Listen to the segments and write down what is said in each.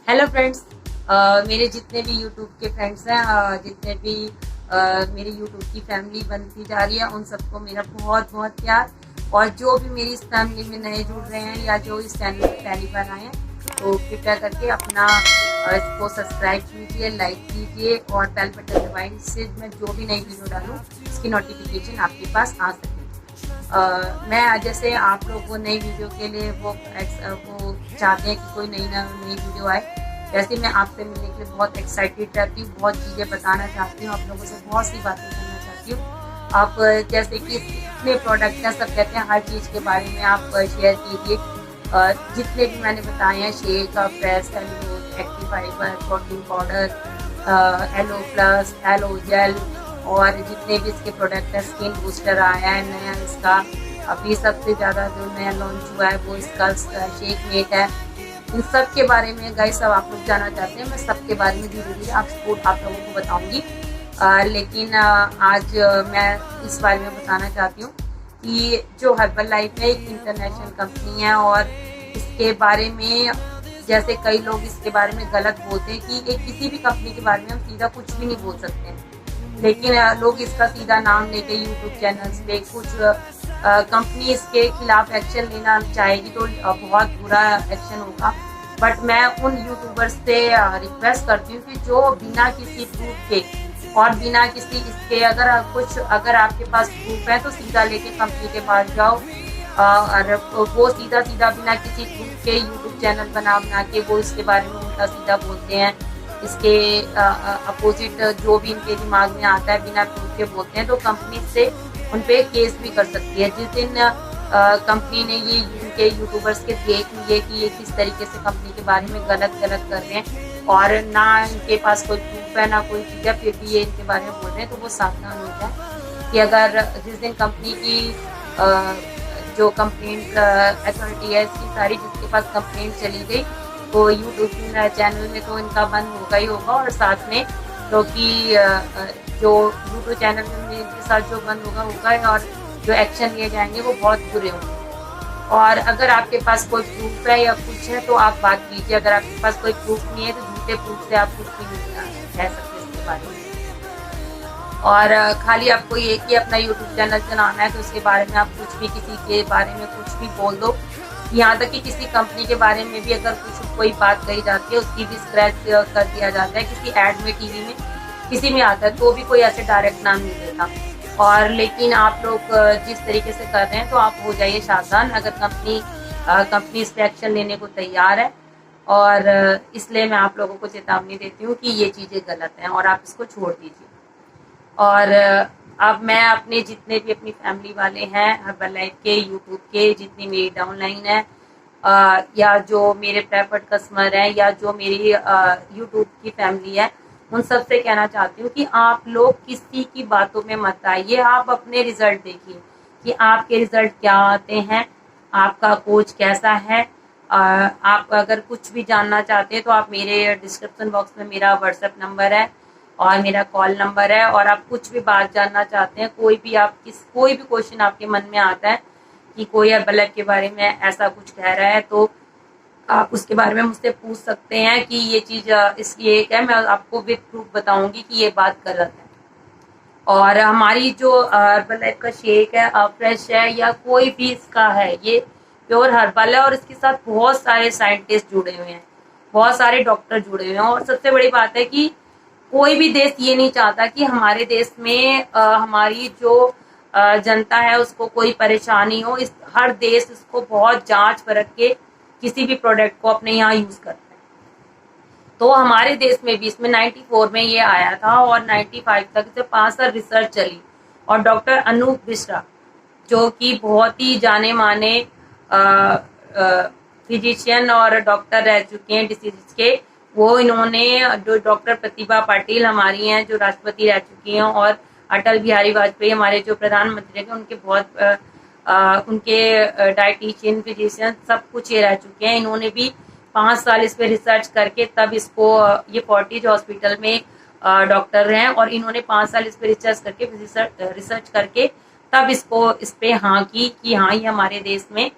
Hello friends. मेरे जितने भी यूट्यूब के फ्रेंड्स हैं, जितने भी मेरी यूट्यूब की फैमिली बनती जा रही है, उन सबको मेरा बहुत बहुत प्यार। और जो भी मेरी इस फैमिली में नए जुड़ रहे हैं या जो इस चैनल पर पहली बार आए हैं, तो कृपया करके अपना इसको सब्सक्राइब कीजिए, लाइक कीजिए और बेल बटन दबाएं, जिससे मैं जो भी नई वीडियो डालूँ उसकी नोटिफिकेशन आपके पास आ सके। मैं जैसे आप लोग वो नई वीडियो के लिए वो चाहते हैं कि कोई नई वीडियो आए, वैसे मैं आपसे मिलने के लिए बहुत एक्साइटेड रहती हूँ, बहुत चीज़ें बताना चाहती हूँ, आप लोगों से बहुत सी बातें करना चाहती हूँ। आप जैसे कि इतने प्रोडक्ट हैं, सब कहते हैं हर चीज़ के बारे में आप शेयर कीजिए। जितने भी मैंने बताए हैं, shake, fresh, active fibre, protein powder, aloe plus, aloe gel, और जितने भी इसके प्रोडक्ट हैं, स्किन बूस्टर आया है नया इसका, अभी सबसे ज़्यादा जो नया लॉन्च हुआ है वो इसका शेक मेट है। इन सब के बारे में गाइस सब आप लोग जानना चाहते हैं, मैं सबके बारे में धीरे धीरे आप लोगों को बताऊंगी। लेकिन आज मैं इस बारे में बताना चाहती हूँ कि जो हर्बल लाइफ है एक इंटरनेशनल कंपनी है, और इसके बारे में जैसे कई लोग इसके बारे में गलत बोलते हैं कि एक किसी भी कंपनी के बारे में हम सीधा कुछ भी नहीं बोल सकते हैं, लेकिन लोग इसका सीधा नाम लेके यूट्यूब चैनल्स पे कुछ कंपनी इसके खिलाफ एक्शन लेना चाहेगी तो बहुत बुरा एक्शन होगा। बट मैं उन यूट्यूबर्स से रिक्वेस्ट करती हूँ कि जो बिना किसी प्रूफ के और बिना किसी इसके अगर आपके पास प्रूफ है तो सीधा लेके कंपनी के पास जाओ, और वो सीधा बिना किसी प्रूफ के यूट्यूब चैनल बना के वो इसके बारे में उल्टा सीधा बोलते हैं। इसके अपोजिट जो भी इनके दिमाग में आता है बिना प्रूफ के बोलते हैं, तो कंपनी से उन पे केस भी कर सकती है। जिस दिन कंपनी ने ये इनके यूट्यूबर्स के देख लिए कि ये किस तरीके से कंपनी के बारे में गलत कर रहे हैं और ना इनके पास कोई प्रूफ है ना कोई चीज़ है, फिर भी ये इनके बारे में बोल रहे हैं, तो वो सावधान हो जाए कि अगर जिस दिन कंपनी की जो कंप्लेंट अथॉरिटी है इसकी सारी जिसके पास कंप्लेंट चली गई, तो यूट्यूब चैनल में तो इनका बंद होगा ही होगा, और साथ में क्योंकि जो यूट्यूब चैनल में इनके साथ जो बंद होगा और जो एक्शन लिए जाएंगे वो बहुत बुरे होंगे। और अगर आपके पास कोई प्रूफ है या कुछ है तो आप बात कीजिए, अगर आपके पास कोई प्रूफ नहीं है तो झूठे प्रूफ से आप कुछ भी नहीं कह सकते इसके बारे में। और खाली आपको ये कि अपना यूट्यूब चैनल चलाना है तो उसके बारे में आप कुछ भी किसी के बारे में कुछ भी बोल दो, यहाँ तक कि किसी कंपनी के बारे में भी अगर कोई बात कही जाती है उसकी भी स्क्रैच कर दिया जाता है, किसी ऐड में टीवी में किसी में आता है तो भी कोई ऐसे डायरेक्ट नाम नहीं देता। और लेकिन आप लोग जिस तरीके से कर रहे हैं तो आप हो जाइए सावधान, अगर कंपनी इस पर एक्शन लेने को तैयार है, और इसलिए मैं आप लोगों को चेतावनी देती हूँ कि ये चीज़ें गलत हैं और आप इसको छोड़ दीजिए। और अब मैं अपने जितने भी अपनी फैमिली वाले हैं हर्बल लाइफ के, यूट्यूब के जितनी मेरी डाउनलाइन है, या जो मेरे प्रेफर्ड कस्टमर हैं या जो मेरी यूट्यूब की फैमिली है, उन सब से कहना चाहती हूँ कि आप लोग किसी की बातों में मत आइए, आप अपने रिजल्ट देखिए कि आपके रिजल्ट क्या आते हैं, आपका कोच कैसा है। आप अगर कुछ भी जानना चाहते हैं तो आप मेरे डिस्क्रिप्शन बॉक्स में मेरा व्हाट्सएप नंबर है और मेरा कॉल नंबर है, और आप कुछ भी बात जानना चाहते हैं, कोई भी क्वेश्चन आपके मन में आता है कि कोई हर्बल लाइफ के बारे में ऐसा कुछ कह रहा है, तो आप उसके बारे में मुझसे पूछ सकते हैं कि ये चीज़ इसलिए एक है, मैं आपको विद प्रूफ बताऊंगी कि ये बात गलत है। और हमारी जो हर्बल लाइफ का शेक है, फ्रेश है या कोई भी इसका है, ये प्योर हर्बल है और इसके साथ बहुत सारे साइंटिस्ट जुड़े हुए हैं, बहुत सारे डॉक्टर जुड़े हुए हैं। और सबसे बड़ी बात है कि कोई भी देश ये नहीं चाहता कि हमारे देश में हमारी जो जनता है उसको कोई परेशानी हो। हर देश इसको बहुत जांच परख के किसी भी प्रोडक्ट को अपने यहाँ यूज करता है। तो हमारे देश में भी इसमें 94 में ये आया था और 95 तक इसे 5 साल रिसर्च चली, और डॉक्टर अनूप मिश्रा जो कि बहुत ही जाने माने फिजिशियन और डॉक्टर रह चुके हैं डिसीज के, वो इन्होंने जो डॉक्टर प्रतिभा पाटिल हमारी हैं जो राष्ट्रपति रह चुकी हैं, और अटल बिहारी वाजपेयी हमारे जो प्रधानमंत्री हैं उनके बहुत उनके डाइटिशियन फिजिशियन सब कुछ ये रह चुके हैं। इन्होंने भी 5 साल इस पे रिसर्च करके तब इसको ये फोर्टिज हॉस्पिटल में डॉक्टर हैं, और इन्होंने 5 साल इस पे रिसर्च करके तब इस पे हाँ की कि हाँ ये हमारे देश में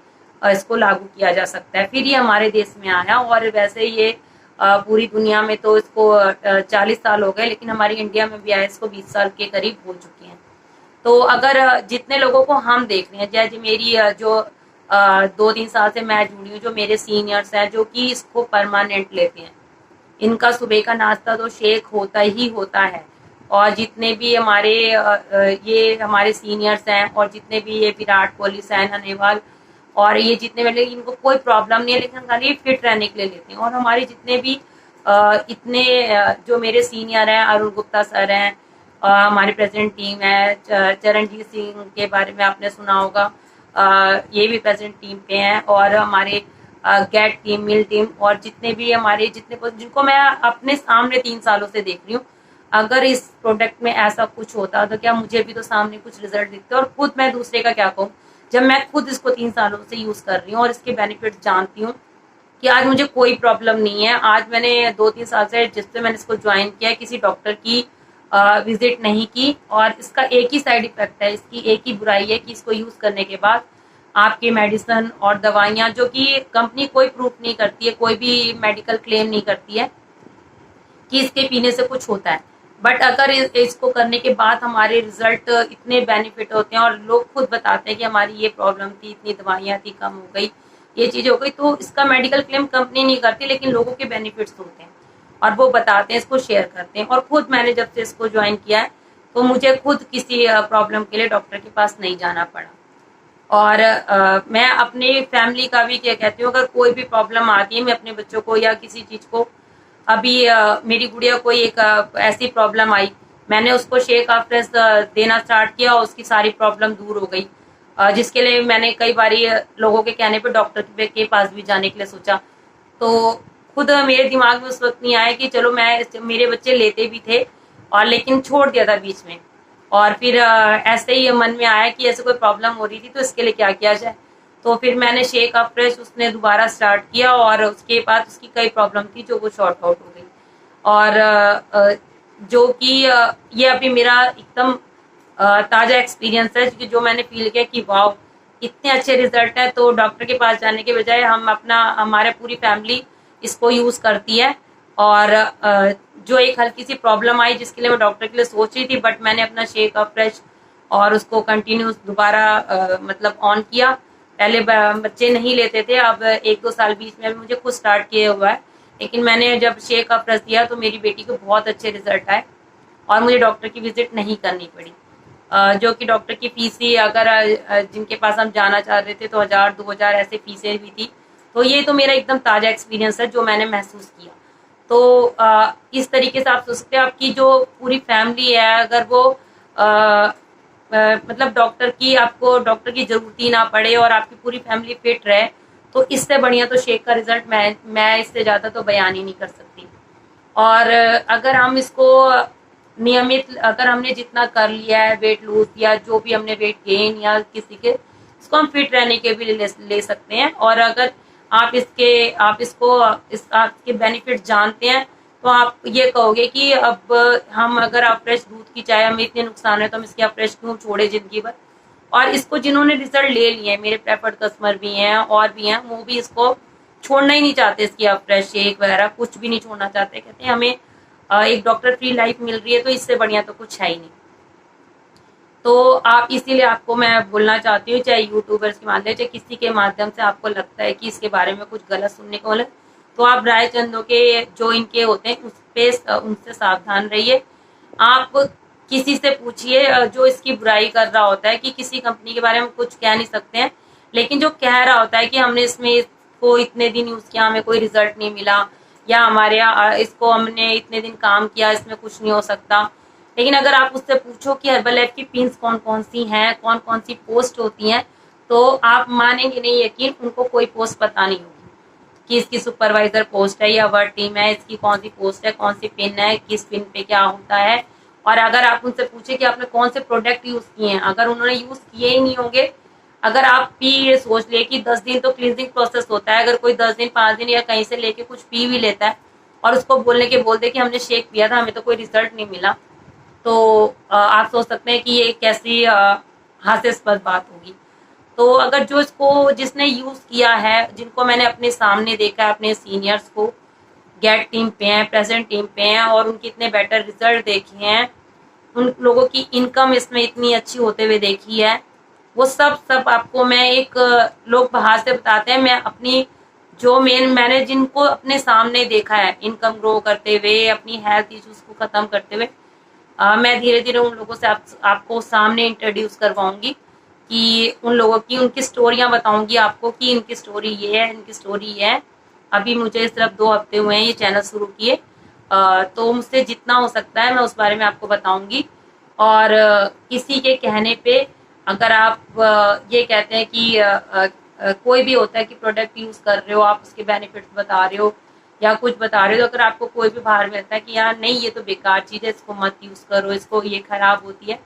इसको लागू किया जा सकता है। फिर ये हमारे देश में आया, और वैसे ये पूरी दुनिया में तो इसको 40 साल हो गए, लेकिन हमारी इंडिया में भी आए इसको 20 साल के करीब हो चुके हैं। तो अगर जितने लोगों को हम देख रहे हैं, जैसे मेरी जो 2-3 साल से मैं जुड़ी हूँ, जो मेरे सीनियर्स हैं जो कि इसको परमानेंट लेते हैं, इनका सुबह का नाश्ता तो शेक होता ही होता है। और जितने भी हमारे ये हमारे सीनियर्स हैं, और जितने भी ये विराट कोहली, साइना नेहवाल, और ये जितने वाले, इनको कोई प्रॉब्लम नहीं है, लेकिन खाली फिट रहने के लिए लेते हैं। और हमारे जितने भी इतने जो मेरे सीनियर हैं, अरुण गुप्ता सर हैं, हमारी प्रेजेंट टीम है, चरणजीत सिंह के बारे में आपने सुना होगा, ये भी प्रेजेंट टीम पे हैं, और हमारे गेट टीम, मिल टीम, और जितने भी हमारे जिनको मैं अपने सामने 3 सालों से देख रही हूँ, अगर इस प्रोडक्ट में ऐसा कुछ होता तो क्या मुझे भी तो सामने कुछ रिजल्ट दिखते। और खुद मैं दूसरे का क्या कहूँ, जब मैं खुद इसको 3 सालों से यूज कर रही हूँ और इसके बेनिफिट जानती हूँ कि आज मुझे कोई प्रॉब्लम नहीं है। आज मैंने 2-3 साल से जिससे मैंने इसको ज्वाइन किया, किसी डॉक्टर की विजिट नहीं की, और इसका एक ही साइड इफेक्ट है, इसकी एक ही बुराई है कि इसको यूज करने के बाद आपके मेडिसिन और दवाइयां, जो कि कंपनी कोई प्रूफ नहीं करती है, कोई भी मेडिकल क्लेम नहीं करती है कि इसके पीने से कुछ होता है, बट अगर इसको करने के बाद हमारे रिजल्ट इतने बेनिफिट होते हैं, और लोग खुद बताते हैं कि हमारी ये प्रॉब्लम थी, इतनी दवाइयां थी, कम हो गई, ये चीज हो गई, तो इसका मेडिकल क्लेम कंपनी नहीं करती, लेकिन लोगों के बेनिफिट्स होते हैं और वो बताते हैं, इसको शेयर करते हैं। और खुद मैंने जब से इसको ज्वाइन किया है, तो मुझे खुद किसी प्रॉब्लम के लिए डॉक्टर के पास नहीं जाना पड़ा। और मैं अपने फैमिली का भी क्या कहती हूँ, अगर कोई भी प्रॉब्लम आती है, मैं अपने बच्चों को या किसी चीज को, अभी मेरी गुड़िया को एक ऐसी प्रॉब्लम आई, मैंने उसको शेक आफ्रेस देना स्टार्ट किया और उसकी सारी प्रॉब्लम दूर हो गई, जिसके लिए मैंने कई बारी लोगों के कहने पे डॉक्टर के पास भी जाने के लिए सोचा। तो खुद मेरे दिमाग में उस वक्त नहीं आया कि चलो, मेरे बच्चे लेते भी थे, और लेकिन छोड़ दिया था बीच में। और फिर ऐसे ही मन में आया कि ऐसे कोई प्रॉब्लम हो रही थी, तो इसके लिए क्या किया जाए। तो फिर मैंने शेक आफ्रेश उसने दोबारा स्टार्ट किया, और उसके बाद उसकी कई प्रॉब्लम थी जो वो शॉर्ट आउट हो गई। और जो कि ये अभी मेरा एकदम ताजा एक्सपीरियंस है, क्योंकि जो मैंने फील किया कि वाह, इतने अच्छे रिजल्ट है। तो डॉक्टर के पास जाने के बजाय हमारे पूरी फैमिली इसको यूज करती है। और जो एक हल्की सी प्रॉब्लम आई, जिसके लिए मैं डॉक्टर के लिए सोच रही थी, बट मैंने अपना शेक आफ्रेश और उसको कंटिन्यूस दोबारा मतलब ऑन किया। पहले बच्चे नहीं लेते थे, अब 1-2 साल बीच में मुझे खुद स्टार्ट किया हुआ है, लेकिन मैंने जब शेक आफ्रेश दिया तो मेरी बेटी को बहुत अच्छे रिजल्ट आए, और मुझे डॉक्टर की विजिट नहीं करनी पड़ी। जो कि डॉक्टर की फीस ही, अगर जिनके पास हम जाना चाह रहे थे तो 1000-2000 ऐसे फीसें भी थी। तो ये तो मेरा एकदम ताजा एक्सपीरियंस है जो मैंने महसूस किया। तो इस तरीके से आप सोच सकते हैं, आपकी जो पूरी फैमिली है, अगर वो मतलब आपको डॉक्टर की जरूरत ही ना पड़े और आपकी पूरी फैमिली फिट रहे, तो इससे बढ़िया तो शेक का रिजल्ट मैं इससे ज्यादा तो बयान ही नहीं कर सकती। और अगर हम इसको नियमित, अगर हमने जितना कर लिया है वेट लूज, या जो भी हमने वेट गेन, या किसी के, इसको हम फिट रहने के भी ले सकते हैं। और अगर आप आपके बेनिफिट जानते हैं, तो आप ये कहोगे कि अब अगर आप फ्रेश दूध की चाय, हमें इतने नुकसान है, तो हम इसकी आप फ्रेश क्यों छोड़े जिंदगी भर। और इसको जिन्होंने रिजल्ट ले लिए हैं, मेरे प्रेफर्ड कस्टमर भी हैं और भी हैं, वो भी इसको छोड़ना ही नहीं चाहते, इसकी आप फ्रेश शेक वगैरह कुछ भी नहीं छोड़ना चाहते। कहते हैं हमें एक डॉक्टर फ्री लाइफ मिल रही है, तो इससे बढ़िया तो कुछ है ही नहीं। तो आप, इसीलिए आपको मैं बोलना चाहती हूँ, चाहे यूट्यूबर्स के माध्यम, चाहे किसी के माध्यम से आपको लगता है कि इसके बारे में कुछ गलत सुनने को मिले, तो आप रायचंदों के जो इनके होते हैं उनसे सावधान रहिए। आप किसी से पूछिए जो इसकी बुराई कर रहा होता है, कि किसी कंपनी के बारे में कुछ कह नहीं सकते हैं, लेकिन जो कह रहा होता है कि हमने इसको इतने दिन यूज किया, हमें कोई रिजल्ट नहीं मिला, या हमारे यहाँ इसको हमने इतने दिन काम किया, इसमें कुछ नहीं हो सकता। लेकिन अगर आप उससे पूछो कि हर्बल लाइफ की पिन्स कौन कौन सी हैं, कौन कौन सी पोस्ट होती हैं, तो आप मानेंगे नहीं, यकीन, उनको कोई पोस्ट पता नहीं होगी कि इसकी सुपरवाइजर पोस्ट है या वर्ड टीम है, इसकी कौन सी पोस्ट है, कौन सी पिन है, किस पिन पे क्या होता है। और अगर आप उनसे पूछे कि आपने कौन से प्रोडक्ट यूज किए हैं, अगर उन्होंने यूज किए ही नहीं होंगे, अगर आप भी ये सोच ले कि 10 दिन तो क्लींजिंग प्रोसेस होता है, अगर कोई 10 दिन 5 दिन या कहीं से लेके कुछ पी भी लेता है और उसको बोल दे कि हमने शेक पिया था, हमें तो कोई रिजल्ट नहीं मिला, तो आप सोच सकते हैं कि ये कैसी हास्यास्पद बात होगी। तो अगर जिसने यूज किया है, जिनको मैंने अपने सामने देखा है, अपने सीनियर्स को, गेट टीम पे हैं, प्रेजेंट टीम पे हैं और उनके इतने बेटर रिजल्ट देखे हैं, उन लोगों की इनकम इसमें इतनी अच्छी होते हुए देखी है, वो सब आपको मैं एक लोग बाहर से बताते हैं, मैं अपनी जो मैंने जिनको अपने सामने देखा है इनकम ग्रो करते हुए, अपनी हेल्थ इश्यूज को खत्म करते हुए, मैं धीरे धीरे उन लोगों से आपको सामने इंट्रोड्यूस करवाऊंगी कि उन लोगों की उनकी स्टोरियां बताऊंगी आपको कि इनकी स्टोरी ये है, इनकी स्टोरी ये है। अभी मुझे सिर्फ 2 हफ्ते हुए हैं ये चैनल शुरू किए, तो मुझसे जितना हो सकता है मैं उस बारे में आपको बताऊंगी। और किसी के कहने पे अगर आप ये कहते हैं कि कोई भी होता है कि प्रोडक्ट यूज कर रहे हो, आप उसके बेनिफिट्स बता रहे हो या कुछ बता रहे हो, तो अगर आपको कोई भी बाहर मिलता है कि यार नहीं ये तो बेकार चीज है, इसको मत यूज करो, इसको ये खराब होती है,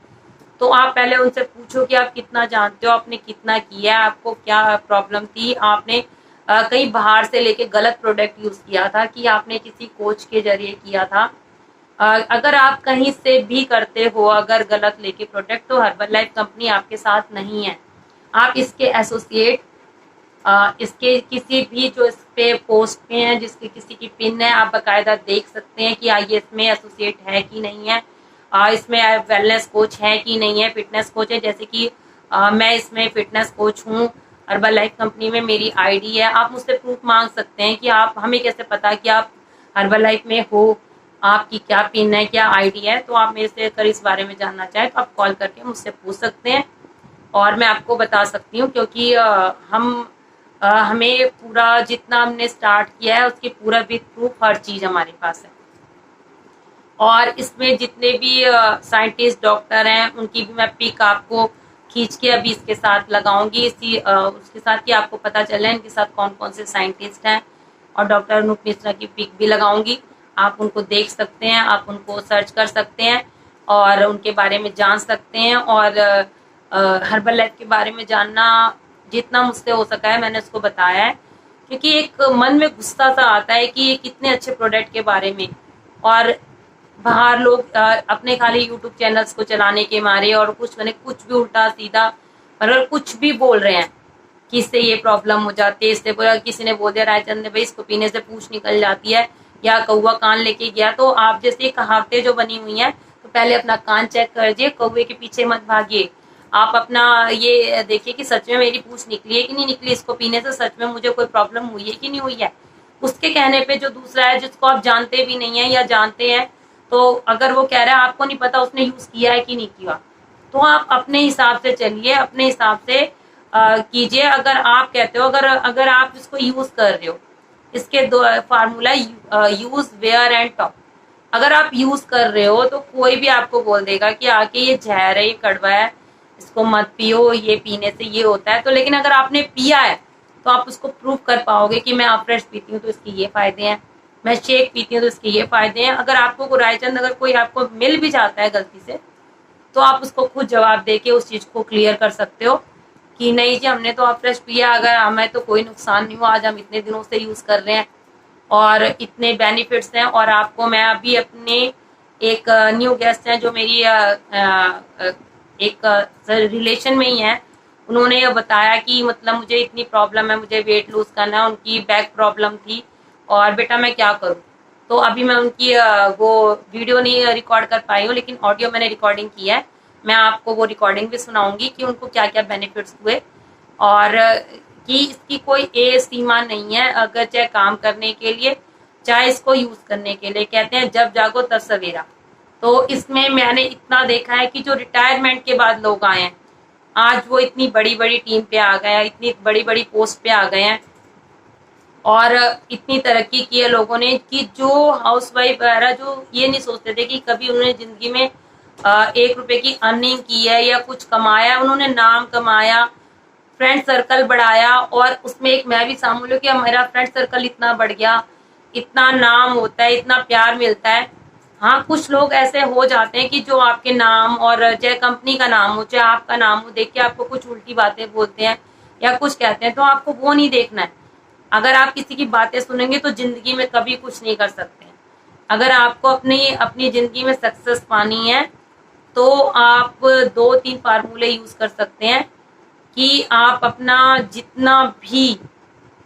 तो आप पहले उनसे पूछो कि आप कितना जानते हो, आपने कितना किया है, आपको क्या प्रॉब्लम थी, आपने कहीं बाहर से लेके गलत प्रोडक्ट यूज किया था कि आपने किसी कोच के जरिए किया था। अगर आप कहीं से भी करते हो अगर गलत लेके प्रोडक्ट, तो हर्बल लाइफ कंपनी आपके साथ नहीं है। आप इसके एसोसिएट इसके किसी भी जो इस पे पोस्ट पे हैं, जिसकी किसी की पिन है, आप बकायदा देख सकते हैं कि ये इसमें एसोसिएट है कि नहीं है, इसमें वेलनेस कोच है कि नहीं है, फिटनेस कोच है, जैसे कि मैं इसमें फिटनेस कोच हूँ, हर्बल लाइफ कंपनी में मेरी आईडी है। आप मुझसे प्रूफ मांग सकते हैं कि आप, हमें कैसे पता कि आप हर्बल लाइफ में हो, आपकी क्या पिन है, क्या आईडी है। तो आप मेरे से अगर इस बारे में जानना चाहें तो आप कॉल करके मुझसे पूछ सकते हैं और मैं आपको बता सकती हूँ, क्योंकि हमें पूरा जितना हमने स्टार्ट किया है उसकी पूरा विथ प्रूफ हर चीज हमारे पास है। और इसमें जितने भी साइंटिस्ट डॉक्टर हैं उनकी भी मैं पिक आपको खींच के अभी इसके साथ लगाऊंगी, इसी उसके साथ कि आपको पता चले इनके साथ कौन कौन से साइंटिस्ट हैं, और डॉक्टर अनूप मिश्रा की पिक भी लगाऊंगी। आप उनको देख सकते हैं, आप उनको सर्च कर सकते हैं और उनके बारे में जान सकते हैं। और हर्बल लाइफ के बारे में जानना जितना मुझसे हो सका है मैंने उसको बताया है, क्योंकि एक मन में गुस्सा सा आता है कि ये कितने अच्छे प्रोडक्ट के बारे में, और बाहर लोग अपने खाली यूट्यूब चैनल्स को चलाने के मारे और कुछ भी उल्टा सीधा मतलब कुछ भी बोल रहे हैं कि इससे ये प्रॉब्लम हो जाती है, इससे बोला, किसी ने बोल दिया रायचंद ने भाई इसको पीने से पूछ निकल जाती है, या कौवा कान लेके गया। तो आप जैसे कहावतें जो बनी हुई हैं, तो पहले अपना कान चेक करिए, कौवे के पीछे मत भागिए। आप अपना ये देखिए कि सच में मेरी पूछ निकली है कि नहीं निकली, इसको पीने से सच में मुझे कोई प्रॉब्लम हुई है कि नहीं हुई है। उसके कहने पे जो दूसरा है जिसको आप जानते भी नहीं है या जानते हैं, तो अगर वो कह रहा है आपको नहीं पता उसने यूज किया है कि नहीं किया, तो आप अपने हिसाब से चलिए, अपने हिसाब से कीजिए। अगर आप कहते हो अगर आप इसको यूज कर रहे हो, इसके दो formula use wear and talk. अगर आप यूज कर रहे हो तो कोई भी आपको बोल देगा कि आके ये जहर है, ये कड़वा है, इसको मत पियो, ये पीने से ये होता है। तो लेकिन अगर आपने पिया है तो आप उसको प्रूव कर पाओगे कि मैं फ्रेश पीती हूँ तो इसके ये फायदे हैं, मैं शेक पीती हूँ तो इसके ये फायदे हैं। अगर आपको रायचंद अगर कोई आपको मिल भी जाता है गलती से, तो आप उसको खुद जवाब देके उस चीज को क्लियर कर सकते हो कि नहीं जी हमने तो फ्रेश पिया, अगर हमें तो कोई नुकसान नहीं हुआ, आज हम इतने दिनों से यूज कर रहे हैं और इतने बेनिफिट्स हैं। और आपको मैं अभी अपने एक न्यू गेस्ट हैं जो मेरी एक रिलेशन में ही है, उन्होंने बताया कि मतलब मुझे इतनी प्रॉब्लम है, मुझे वेट लूज करना है, उनकी बैक प्रॉब्लम थी और बेटा मैं क्या करूं। तो अभी मैं उनकी वो वीडियो नहीं रिकॉर्ड कर पाई हूँ, लेकिन ऑडियो मैंने रिकॉर्डिंग की है। मैं आपको वो रिकॉर्डिंग भी सुनाऊंगी कि उनको क्या क्या बेनिफिट्स हुए, और कि इसकी कोई एज सीमा नहीं है, अगर चाहे काम करने के लिए चाहे इसको यूज करने के लिए। कहते हैं जब जागो तब सवेरा। तो इसमें मैंने इतना देखा है कि जो रिटायरमेंट के बाद लोग आए हैं, आज वो इतनी बड़ी बड़ी टीम पे आ गए हैं, इतनी बड़ी बड़ी पोस्ट पे आ गए हैं और इतनी तरक्की की है लोगों ने कि जो हाउसवाइफ वगैरह जो ये नहीं सोचते थे कि कभी उन्होंने जिंदगी में 1 रुपए की अर्निंग की है या कुछ कमाया, उन्होंने नाम कमाया, फ्रेंड सर्कल बढ़ाया। और उसमें एक मैं भी शामिल हूँ कि हमारा फ्रेंड सर्कल इतना बढ़ गया, इतना नाम होता है, इतना प्यार मिलता है। हाँ कुछ लोग ऐसे हो जाते हैं कि जो आपके नाम और चाहे कंपनी का नाम हो चाहे आपका नाम हो देख के आपको कुछ उल्टी बातें बोलते हैं या कुछ कहते हैं, तो आपको वो नहीं देखना है। अगर आप किसी की बातें सुनेंगे तो जिंदगी में कभी कुछ नहीं कर सकते। अगर आपको अपनी अपनी जिंदगी में सक्सेस पानी है तो आप 2-3 फार्मूले यूज कर सकते हैं कि आप अपना जितना भी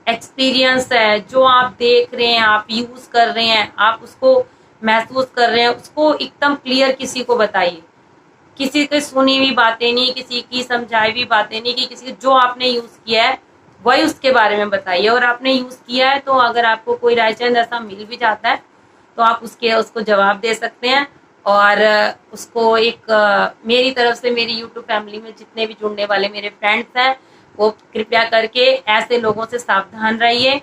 एक्सपीरियंस है, जो आप देख रहे हैं, आप यूज कर रहे हैं, आप उसको महसूस कर रहे हैं, उसको एकदम क्लियर किसी को बताइए। किसी की सुनी हुई बातें नहीं, किसी की समझाई हुई बातें नहीं, कि किसी जो आपने यूज किया है वही उसके बारे में बताइए। और आपने यूज किया है तो अगर आपको कोई रायचंद ऐसा मिल भी जाता है तो आप उसको जवाब दे सकते हैं। और उसको एक मेरी तरफ से मेरी यूट्यूब फैमिली में जितने भी जुड़ने वाले मेरे फ्रेंड्स हैं, वो कृपया करके ऐसे लोगों से सावधान रहिए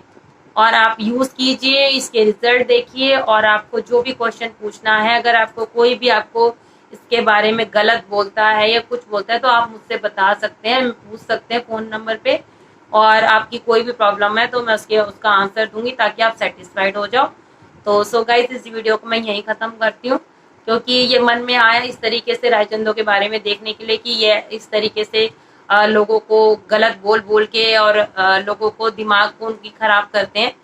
और आप यूज कीजिए, इसके रिजल्ट देखिए। और आपको जो भी क्वेश्चन पूछना है, अगर आपको कोई भी आपको इसके बारे में गलत बोलता है या कुछ बोलता है तो आप मुझसे बता सकते हैं, पूछ सकते हैं फोन नंबर पे। और आपकी कोई भी प्रॉब्लम है तो मैं उसका आंसर दूंगी ताकि आप सेटिस्फाइड हो जाओ। तो सो गाइस, इस वीडियो को मैं यहीं खत्म करती हूँ, क्योंकि ये मन में आया इस तरीके से रायचंदों के बारे में देखने के लिए कि ये इस तरीके से लोगों को गलत बोल बोल के और लोगों को दिमाग को उनकी खराब करते हैं।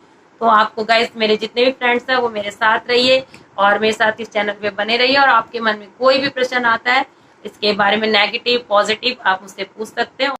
तो आपको गाइस, मेरे जितने भी फ्रेंड्स हैं वो मेरे साथ रहिए और मेरे साथ इस चैनल पे बने रहिए। और आपके मन में कोई भी प्रश्न आता है इसके बारे में, नेगेटिव पॉजिटिव, आप मुझसे पूछ सकते हैं।